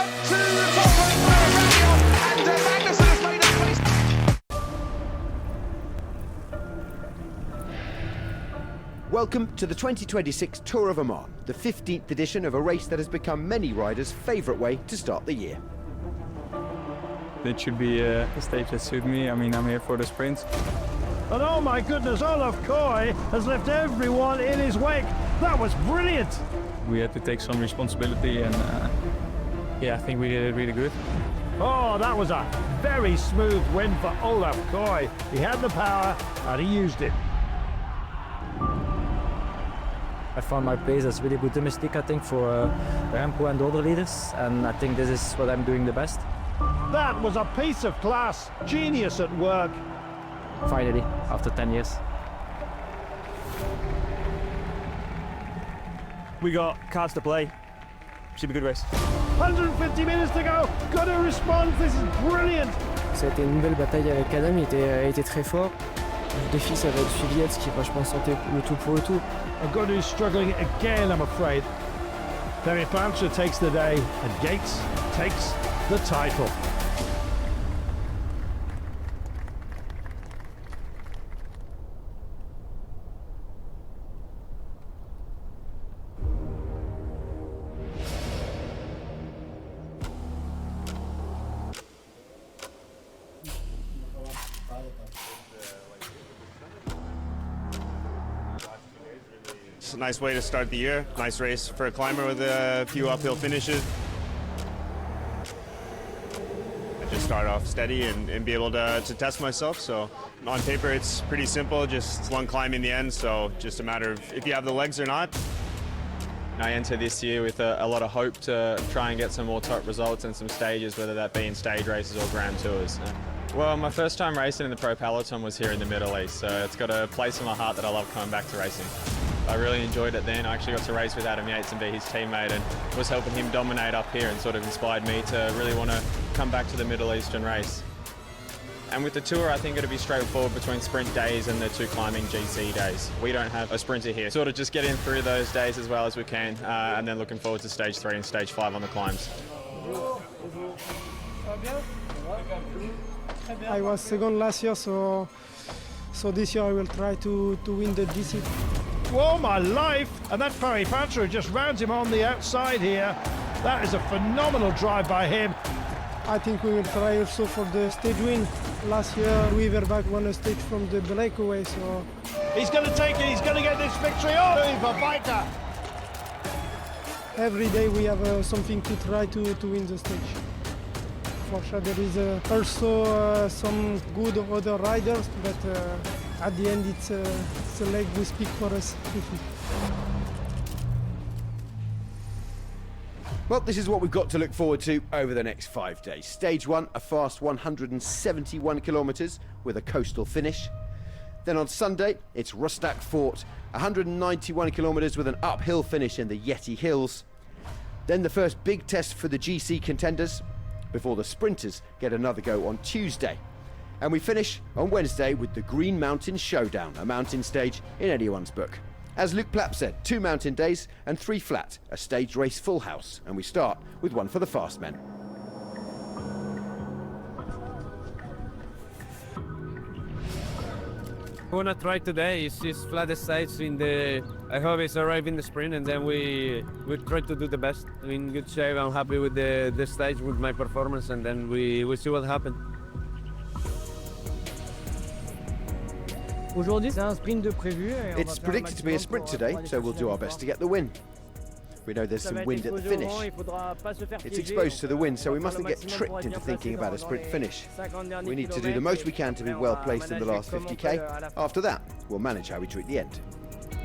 to the top of the and Magnussen has made a place. Welcome to the 2026 Tour of Oman, the 15th edition of a race that has become many riders' favourite way to start the year. It should be a stage that suits me. I mean, I'm here for the sprints. And oh my goodness, Olaf Koy has left everyone in his wake. That was brilliant. We had to take some responsibility and yeah, I think we did it really good. Oh, that was a very smooth win for Olaf Koy. He had the power and he used it. I found my pace as really good domestic, I think, for Remco and other leaders, and I think this is what I'm doing the best. That was a piece of class. Genius at work. Finally, after 10 years. We got cards to play. Should be a good race. 150 minutes to go. Gotta respond. This is brilliant. Ça a été une belle bataille avec Adam, il était très fort. Le défi, ça va être Juliette qui va, je pense, tenter le tout pour le tout. A good who's struggling again, I'm afraid. Terry Pancher takes the day and Gates takes the title. It's a nice way to start the year. Nice race for a climber with a few uphill finishes. I just start off steady and be able to test myself. So on paper, it's pretty simple, just one climb in the end. So just a matter of if you have the legs or not. I enter this year with a lot of hope to try and get some more top results and some stages, whether that be in stage races or Grand Tours. Well, my first time racing in the Pro Peloton was here in the Middle East, so it's got a place in my heart that I love coming back to racing. I really enjoyed it then. I actually got to race with Adam Yates and be his teammate, and was helping him dominate up here, and sort of inspired me to really want to come back to the Middle Eastern race. And with the Tour, I think it'll be straightforward between sprint days and the two climbing GC days. We don't have a sprinter here. Sort of just getting through those days as well as we can, and then looking forward to stage 3 and stage 5 on the climbs. I was second last year, so this year I will try to win the GC. Whoa, my life! And that Terry Pancher just rounds him on the outside here. That is a phenomenal drive by him. I think we will try also for the stage win. Last year, Louis Verback won a stage from the breakaway, so... He's going to take it, he's going to get this victory. Oh, Louis Verback! Every day we have something to try to win the stage. For sure there is also some good other riders, but at the end it's a leg we speak for us. Well, this is what we've got to look forward to over the next 5 days. Stage 1, a fast 171 kilometres with a coastal finish. Then on Sunday, it's Rustak Fort, 191 kilometres with an uphill finish in the Yeti Hills. Then the first big test for the GC contenders, before the sprinters get another go on Tuesday. And we finish on Wednesday with the Green Mountain Showdown, a mountain stage in anyone's book. As Luke Plapp said, 2 mountain days and 3 flat, a stage race full house. And we start with one for the fast men. I want to try today is just flat stage in the... I hope it's arrive in the sprint, and then we try to do the best. I'm in good shape. I'm happy with the stage, with my performance, and then we see what happens. It's predicted to be a sprint today, so we'll do our best to get the win. We know there's some wind at the finish. It's exposed to the wind, so we mustn't get tricked into thinking about a sprint finish. We need to do the most we can to be well placed in the last 50k. After that, we'll manage how we treat the end.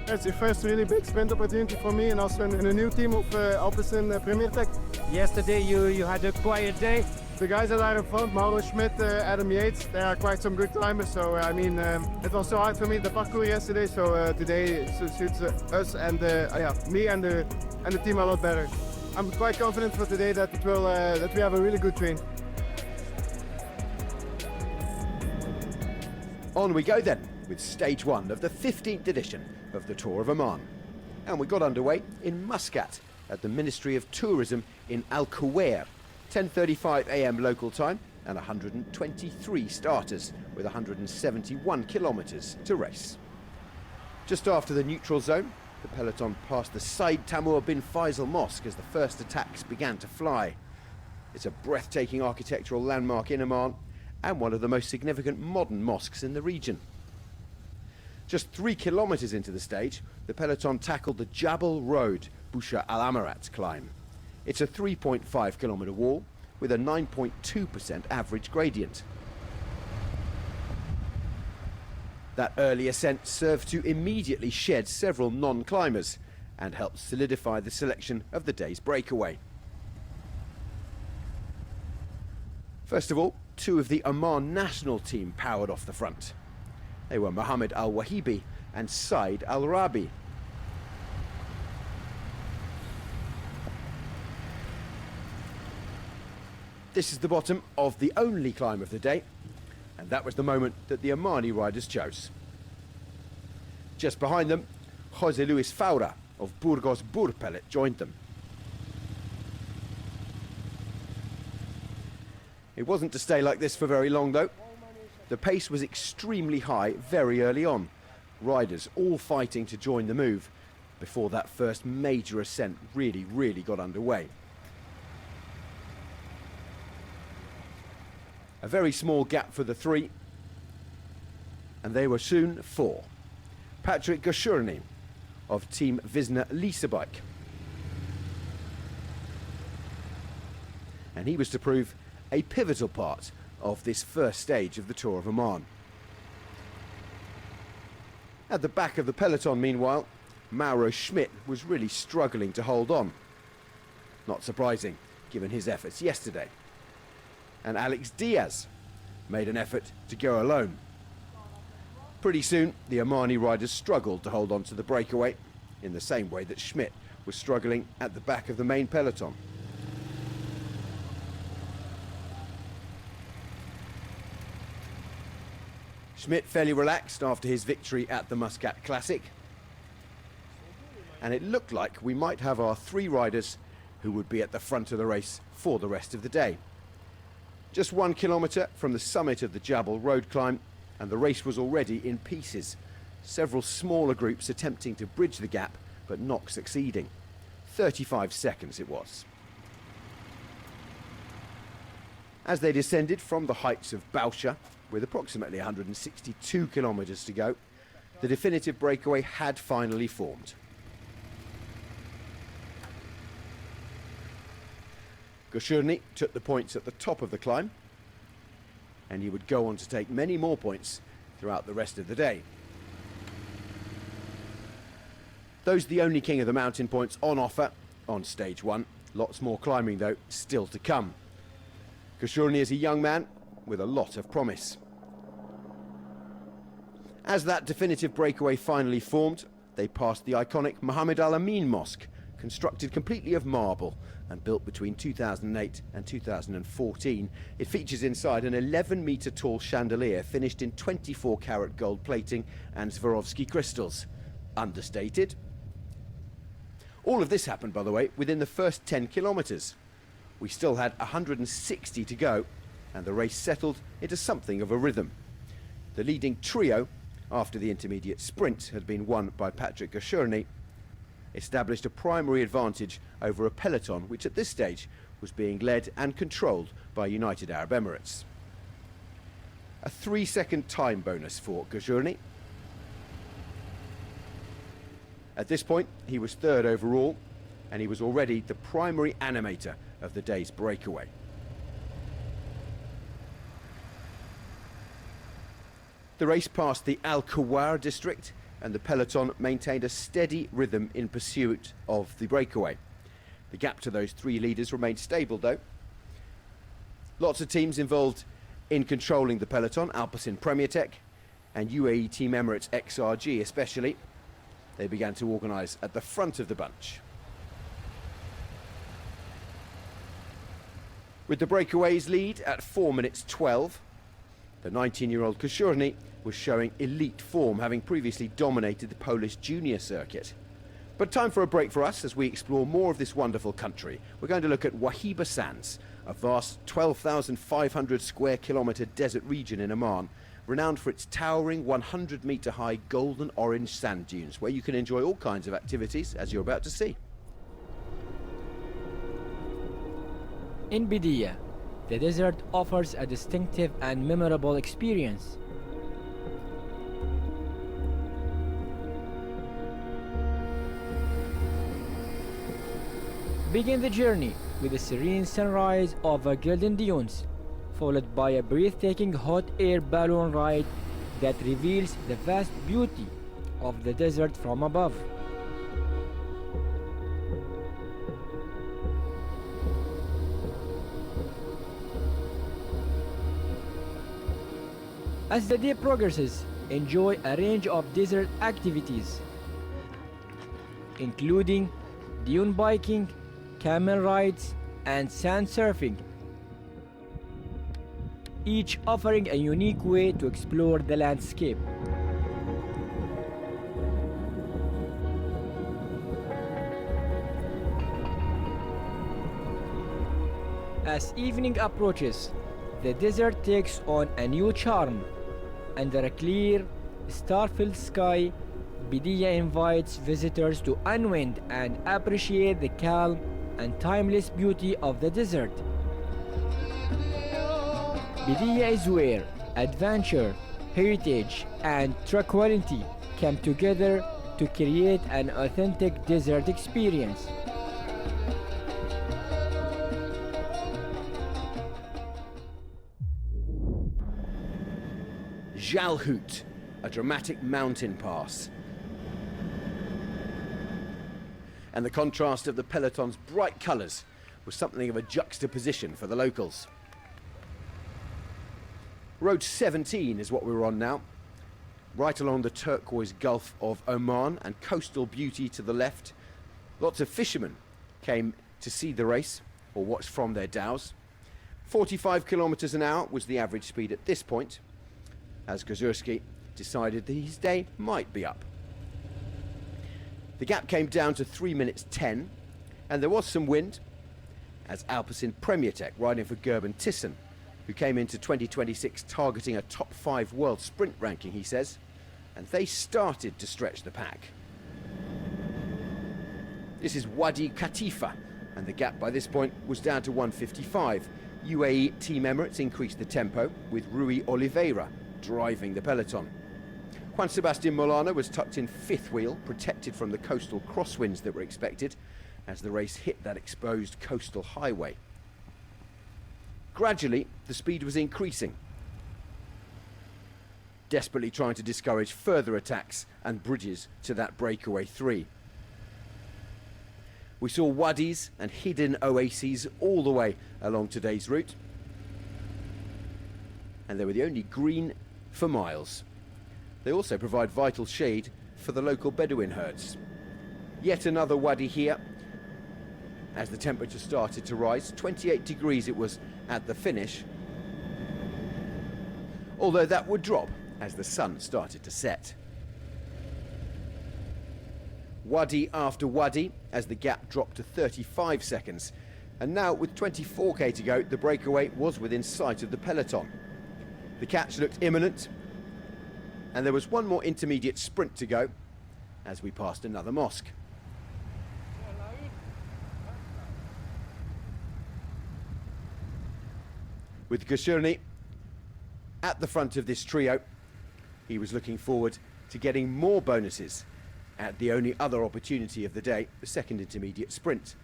It's the first really big sprint opportunity for me, and also in a new team of Alpecin Premier Tech. Yesterday you had a quiet day. The guys that are in front, Mauro Schmidt, Adam Yates, they are quite some good climbers. So I mean, it was so hard for me the parkour yesterday. So today it suits us and me and the team a lot better. I'm quite confident for today that it will that we have a really good train. On we go then with stage 1 of the 15th edition of the Tour of Oman. And we got underway in Muscat at the Ministry of Tourism in Al Kuwair. 10:35 a.m. local time, and 123 starters with 171 kilometres to race. Just after the neutral zone, the peloton passed the Said Tamoor bin Faisal Mosque as the first attacks began to fly. It's a breathtaking architectural landmark in Oman and one of the most significant modern mosques in the region. Just 3 kilometres into the stage, the peloton tackled the Jabal Road Busha Al Amarat climb. It's a 3.5 kilometre wall with a 9.2% average gradient. That early ascent served to immediately shed several non-climbers and helped solidify the selection of the day's breakaway. First of all, 2 of the Oman national team powered off the front. They were Mohammed Al-Wahibi and Said Al-Rabi. This is the bottom of the only climb of the day, and that was the moment that the Omani riders chose. Just behind them, Jose Luis Faura of Burgos Burpelet joined them. It wasn't to stay like this for very long though. The pace was extremely high very early on, riders all fighting to join the move before that first major ascent really got underway. A very small gap for the 3, and they were soon 4. Patrick Gashurny of Team Visna Lisabike. And he was to prove a pivotal part of this first stage of the Tour of Oman. At the back of the peloton, meanwhile, Mauro Schmidt was really struggling to hold on. Not surprising, given his efforts yesterday. And Alex Diaz made an effort to go alone. Pretty soon, the Omani riders struggled to hold on to the breakaway, in the same way that Schmidt was struggling at the back of the main peloton. Schmidt fairly relaxed after his victory at the Muscat Classic. And it looked like we might have our 3 riders who would be at the front of the race for the rest of the day. Just 1 kilometre from the summit of the Jabal Road climb, and the race was already in pieces. Several smaller groups attempting to bridge the gap, but not succeeding. 35 seconds it was. As they descended from the heights of Bausha, with approximately 162 kilometres to go, the definitive breakaway had finally formed. Gashurny took the points at the top of the climb, and he would go on to take many more points throughout the rest of the day. Those the only king of the mountain points on offer on stage 1. Lots more climbing though still to come. Gashurny is a young man with a lot of promise. As that definitive breakaway finally formed, they passed the iconic Mohammed Al Amin Mosque, constructed completely of marble and built between 2008 and 2014. It features inside an 11-metre tall chandelier finished in 24-carat gold plating and Swarovski crystals. Understated? All of this happened, by the way, within the first 10 kilometres. We still had 160 to go, and the race settled into something of a rhythm. The leading trio, after the intermediate sprint had been won by Patrick Gashurny, established a primary advantage over a peloton which at this stage was being led and controlled by United Arab Emirates. A 3-second time bonus for Gashurny. At this point, he was 3rd overall, and he was already the primary animator of the day's breakaway. The race passed the Al Kuwar district, and the peloton maintained a steady rhythm in pursuit of the breakaway. The gap to those 3 leaders remained stable though. Lots of teams involved in controlling the peloton, Alpecin Premier Tech and UAE Team Emirates-XRG especially. They began to organise at the front of the bunch. With the breakaway's lead at 4 minutes 12, the 19-year-old Gashurny was showing elite form, having previously dominated the Polish junior circuit. But time for a break for us as we explore more of this wonderful country. We're going to look at Wahiba Sands, a vast 12,500 square kilometre desert region in Oman, renowned for its towering 100-metre high golden orange sand dunes, where you can enjoy all kinds of activities, as you're about to see. In Bidiya, the desert offers a distinctive and memorable experience. Begin the journey with a serene sunrise over golden dunes, followed by a breathtaking hot air balloon ride that reveals the vast beauty of the desert from above. As the day progresses, enjoy a range of desert activities, including dune biking, camel rides, and sand surfing, each offering a unique way to explore the landscape. As evening approaches, the desert takes on a new charm. Under a clear, star-filled sky, Bidiya invites visitors to unwind and appreciate the calm and timeless beauty of the desert. Bidiya is where adventure, heritage, and tranquility come together to create an authentic desert experience. Jalhout, a dramatic mountain pass. And the contrast of the peloton's bright colours was something of a juxtaposition for the locals. Road 17 is what we're on now, right along the turquoise Gulf of Oman and coastal beauty to the left. Lots of fishermen came to see the race or watch from their dhows. 45 kilometres an hour was the average speed at this point, as Gazurski decided that his day might be up. The gap came down to 3 minutes 10, and there was some wind, as Alpecin Premier Tech riding for Gerben Thyssen, who came into 2026 targeting a top 5 world sprint ranking, he says, and they started to stretch the pack. This is Wadi Katifa, and the gap by this point was down to 1:55. UAE Team Emirates increased the tempo, with Rui Oliveira driving the peloton. Juan Sebastián Molano was tucked in fifth wheel, protected from the coastal crosswinds that were expected as the race hit that exposed coastal highway. Gradually, the speed was increasing, desperately trying to discourage further attacks and bridges to that breakaway 3. We saw wadis and hidden oases all the way along today's route, and they were the only green for miles. They also provide vital shade for the local Bedouin herds. Yet another wadi here as the temperature started to rise. 28 degrees it was at the finish, although that would drop as the sun started to set. Wadi after wadi as the gap dropped to 35 seconds, and now with 24k to go, the breakaway was within sight of the peloton. The catch looked imminent, and there was one more intermediate sprint to go as we passed another mosque. With Gashurni at the front of this trio, he was looking forward to getting more bonuses at the only other opportunity of the day, the second intermediate sprint.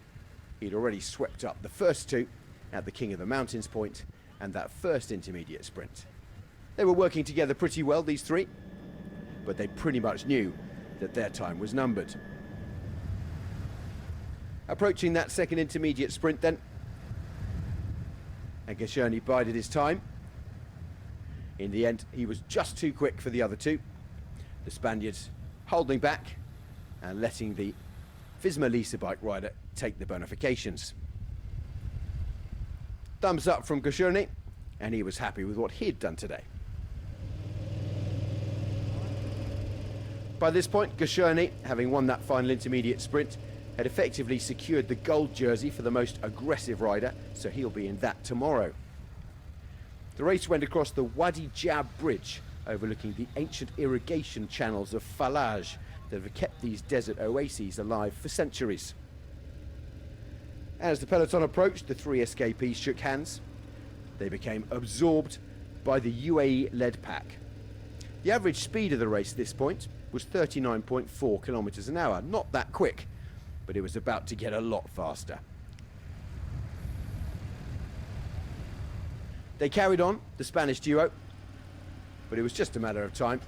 He'd already swept up the first 2 at the King of the Mountains point and that first intermediate sprint. They were working together pretty well, these 3, but they pretty much knew that their time was numbered. Approaching that second intermediate sprint then, and Gashurni bided his time. In the end, he was just too quick for the other 2. The Spaniards holding back and letting the Visma Lease bike rider take the bonifications. Thumbs up from Gashurni, and he was happy with what he'd done today. By this point, Gosciani, having won that final intermediate sprint, had effectively secured the gold jersey for the most aggressive rider, so he'll be in that tomorrow. The race went across the Wadi Jab Bridge, overlooking the ancient irrigation channels of Falaj that have kept these desert oases alive for centuries. As the peloton approached, the three escapees shook hands. They became absorbed by the UAE-led pack. The average speed of the race at this point was 39.4 kilometers an hour. Not that quick, but it was about to get a lot faster. They carried on, the Spanish duo, but it was just a matter of time.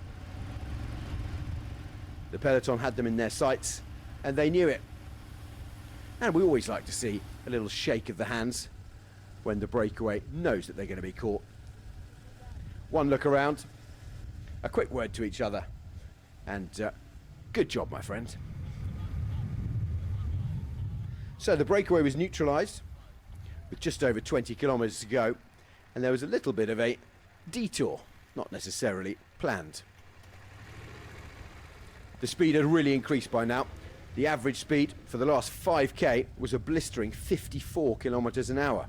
The peloton had them in their sights, and they knew it. And we always like to see a little shake of the hands when the breakaway knows that they're going to be caught. One look around, a quick word to each other, and good job, my friend. So the breakaway was neutralised with just over 20 kilometres to go, and there was a little bit of a detour, not necessarily planned. The speed had really increased by now. The average speed for the last 5k was a blistering 54 kilometres an hour.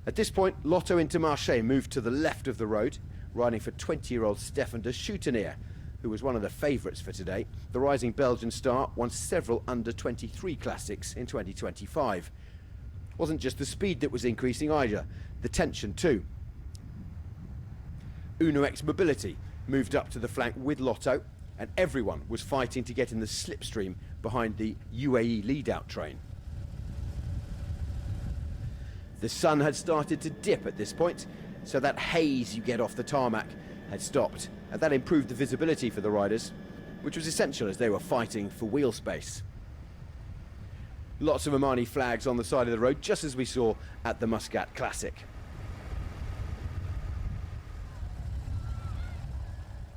At this point, Lotto Intermarché moved to the left of the road, riding for 20-year-old Stefan de Soutenier, who was one of the favourites for today. The rising Belgian star won several under-23 classics in 2025. It wasn't just the speed that was increasing either, the tension too. Uno X Mobility moved up to the flank with Lotto, and everyone was fighting to get in the slipstream behind the UAE lead-out train. The sun had started to dip at this point, so that haze you get off the tarmac had stopped, and that improved the visibility for the riders, which was essential as they were fighting for wheel space. Lots of Omani flags on the side of the road, just as we saw at the Muscat Classic.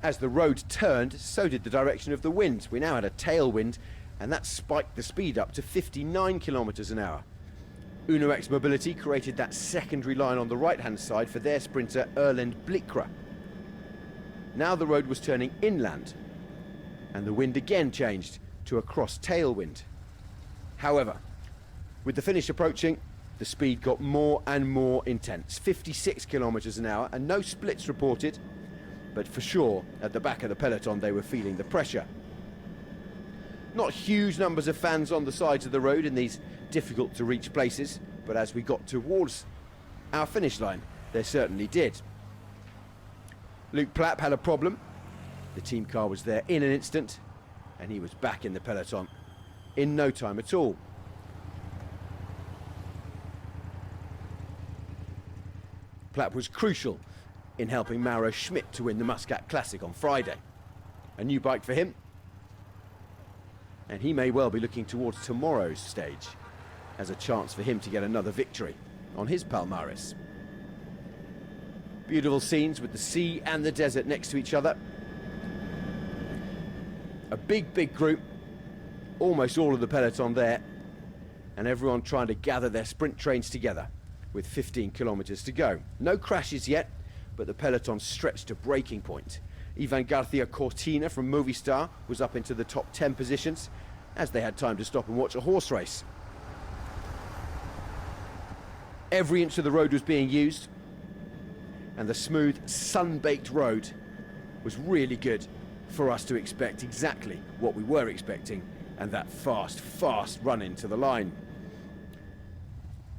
As the road turned, so did the direction of the wind. We now had a tailwind, and that spiked the speed up to 59 kilometers an hour. Uno X Mobility created that secondary line on the right-hand side for their sprinter Erlend Blikra. Now the road was turning inland, and the wind again changed to a cross tailwind. However, with the finish approaching, the speed got more and more intense, 56 kilometers an hour, and no splits reported. But for sure, at the back of the peloton, they were feeling the pressure. Not huge numbers of fans on the sides of the road in these difficult to reach places, but as we got towards our finish line, there certainly did. Luke Plapp had a problem. The team car was there in an instant, and he was back in the peloton in no time at all. Plapp was crucial in helping Mauro Schmidt to win the Muscat Classic on Friday. A new bike for him, and he may well be looking towards tomorrow's stage as a chance for him to get another victory on his Palmares. Beautiful scenes with the sea and the desert next to each other. A big group, almost all of the peloton there, and everyone trying to gather their sprint trains together with 15 kilometers to go. No crashes yet, but the peloton stretched to breaking point. Ivan Garcia Cortina from Movistar was up into the top 10 positions as they had time to stop and watch a horse race. Every inch of the road was being used, and the smooth, sun-baked road was really good for us to expect exactly what we were expecting, and that fast run into the line.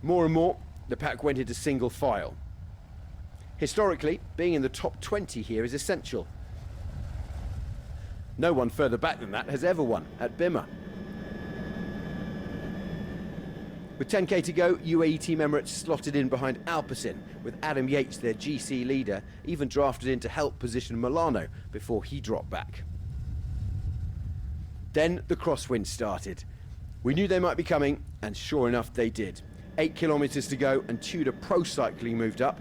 More and more, the pack went into single file. Historically, being in the top 20 here is essential. No one further back than that has ever won at Bimmah. With 10k to go, UAE Team Emirates slotted in behind Alpecin, with Adam Yates, their GC leader, even drafted in to help position Molano before he dropped back. Then the crosswind started. We knew they might be coming, and sure enough they did. 8 kilometers to go, and Tudor Pro Cycling moved up.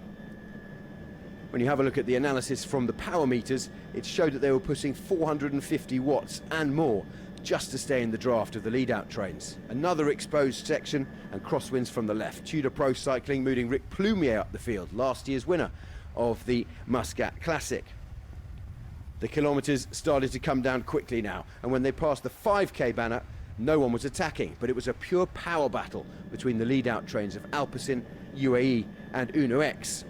When you have a look at the analysis from the power meters, it showed that they were pushing 450 watts and more just to stay in the draft of the lead-out trains. Another exposed section and crosswinds from the left. Tudor Pro Cycling moving Rick Plumier up the field, last year's winner of the Muscat Classic. The kilometres started to come down quickly now, and when they passed the 5k banner, no one was attacking, but it was a pure power battle between the lead-out trains of Alpecin, UAE and Uno X.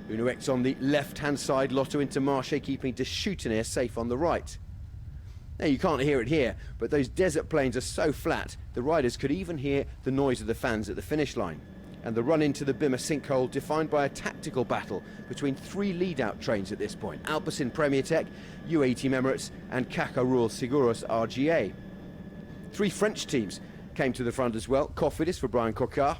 Uno X on the left-hand side, Lotto Intermarché keeping de Choutenay safe on the right. Now, you can't hear it here, but those desert plains are so flat, the riders could even hear the noise of the fans at the finish line. And the run into the Bimmah Sink Hole defined by a tactical battle between 3 lead-out trains at this point: Alpecin Premier Tech, UAE Team Emirates and Caja Rural Seguros RGA. 3 French teams came to the front as well: Cofidis for Brian Cocard,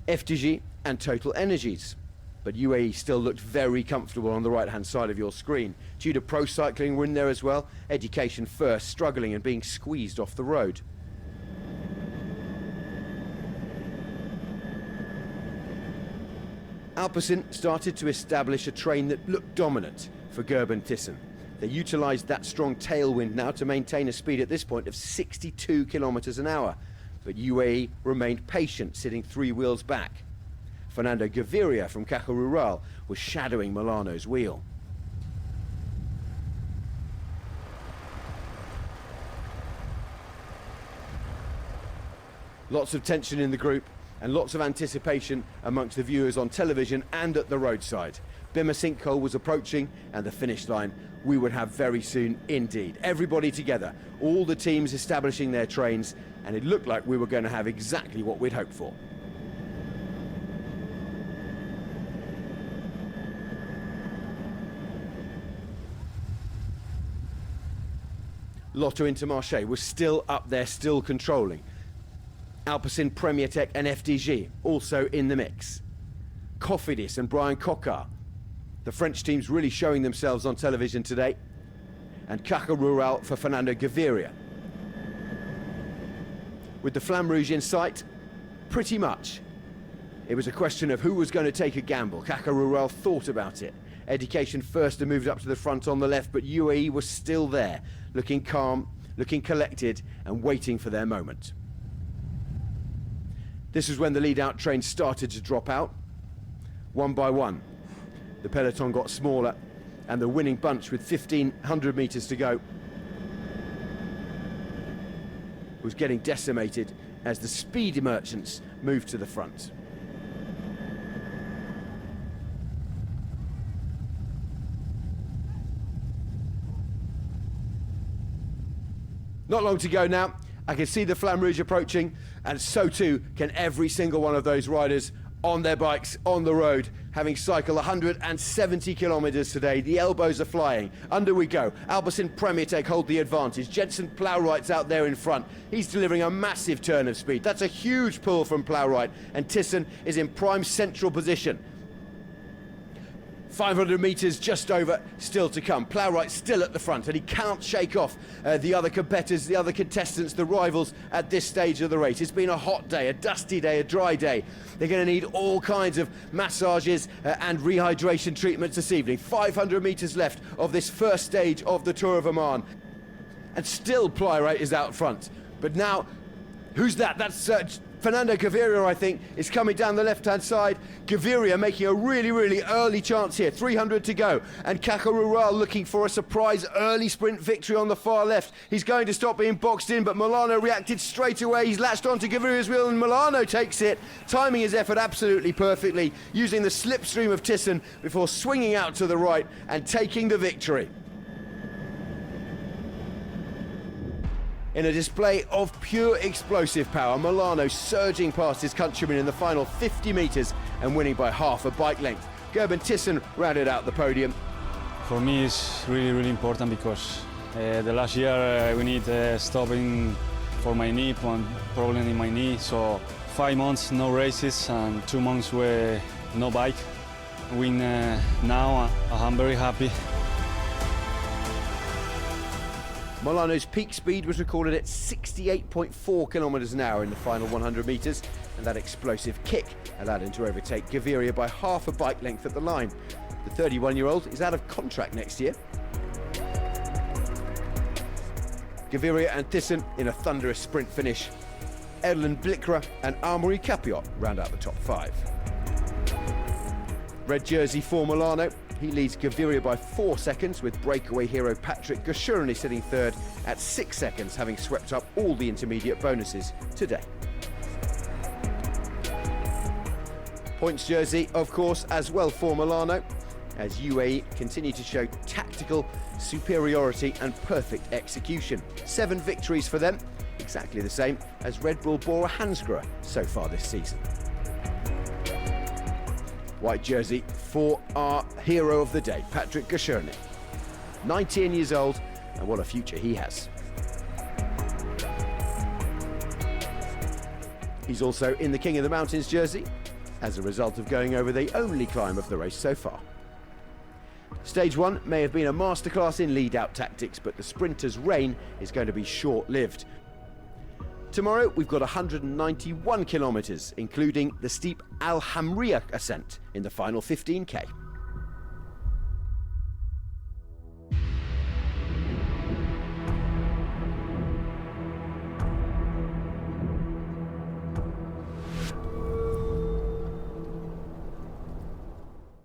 FDG and Total Energies. But UAE still looked very comfortable on the right-hand side of your screen. Tudor Pro Cycling were in there as well. Education First struggling and being squeezed off the road. Alpecin started to establish a train that looked dominant for Gerben Thyssen. They utilised that strong tailwind now to maintain a speed at this point of 62 kilometres an hour. But UAE remained patient, sitting 3 wheels back. Fernando Gaviria from Caja Rural was shadowing Molano's wheel. Lots of tension in the group and lots of anticipation amongst the viewers on television and at the roadside. Bimmah Sink Hole was approaching, and the finish line we would have very soon indeed. Everybody together, all the teams establishing their trains, and it looked like we were going to have exactly what we'd hoped for. Lotto Intermarché was still up there, still controlling. Alpecin, Premier Tech and FDG also in the mix. Cofidis and Brian Cocard, the French teams really showing themselves on television today. And Caja Rural for Fernando Gaviria. With the Flamme Rouge in sight, pretty much. It was a question of who was going to take a gamble. Caja Rural thought about it. Education First moved up to the front on the left, but UAE was still there, looking calm, looking collected and waiting for their moment. This is when the lead-out trains started to drop out. One by one, the peloton got smaller, and the winning bunch with 1,500 metres to go was getting decimated as the speed merchants moved to the front. Not long to go now. I can see the Flamme Rouge approaching, and so too can every single one of those riders on their bikes, on the road, having cycled 170 kilometres today. The elbows are flying. Under we go. Alpecin Premier Tech hold the advantage. Jensen Plowright's out there in front. He's delivering a massive turn of speed. That's a huge pull from Plowright, and Thyssen is in prime central position. 500 metres just over, still to come. Plowright still at the front, and he can't shake off the other competitors, the other contestants, the rivals at this stage of the race. It's been a hot day, a dusty day, a dry day. They're going to need all kinds of massages and rehydration treatments this evening. 500 metres left of this first stage of the Tour of Oman. And still Plowright is out front. But now, who's that? That's Fernando Gaviria, I think, is coming down the left-hand side. Gaviria making a really, really early chance here. 300 to go. And Caja Rural looking for a surprise early sprint victory on the far left. He's going to stop being boxed in, but Molano reacted straight away. He's latched onto Gaviria's wheel, and Molano takes it, timing his effort absolutely perfectly, using the slipstream of Thyssen before swinging out to the right and taking the victory. In a display of pure explosive power, Molano surging past his countrymen in the final 50 metres and winning by half a bike length. Gerben Thyssen rounded out the podium. For me, it's really, really important because the last year we need stopping for my knee, one problem in my knee. So 5 months, no races, and 2 months with no bike. Win now, I'm very happy. Molano's peak speed was recorded at 68.4 kilometres an hour in the final 100 metres, and that explosive kick allowed him to overtake Gaviria by half a bike length at the line. The 31-year-old is out of contract next year. Gaviria and Thyssen in a thunderous sprint finish. Erlen Blikra and Amaury Capiot round out the top 5. Red jersey for Molano, He leads Gaviria by 4 seconds, with breakaway hero Patrick Gashurny sitting third at 6 seconds, having swept up all the intermediate bonuses today. Points jersey, of course, as well for Molano, as UAE continue to show tactical superiority and perfect execution. 7 victories for them, exactly the same as Red Bull Bora Hansgrohe so far this season. White jersey for our hero of the day, Patrick Gashurny. 19 years old, and what a future he has. He's also in the King of the Mountains jersey, as a result of going over the only climb of the race so far. Stage 1 may have been a masterclass in lead-out tactics, but the sprinter's reign is going to be short-lived. Tomorrow we've got 191 kilometres, including the steep Al Hamriya ascent in the final 15k.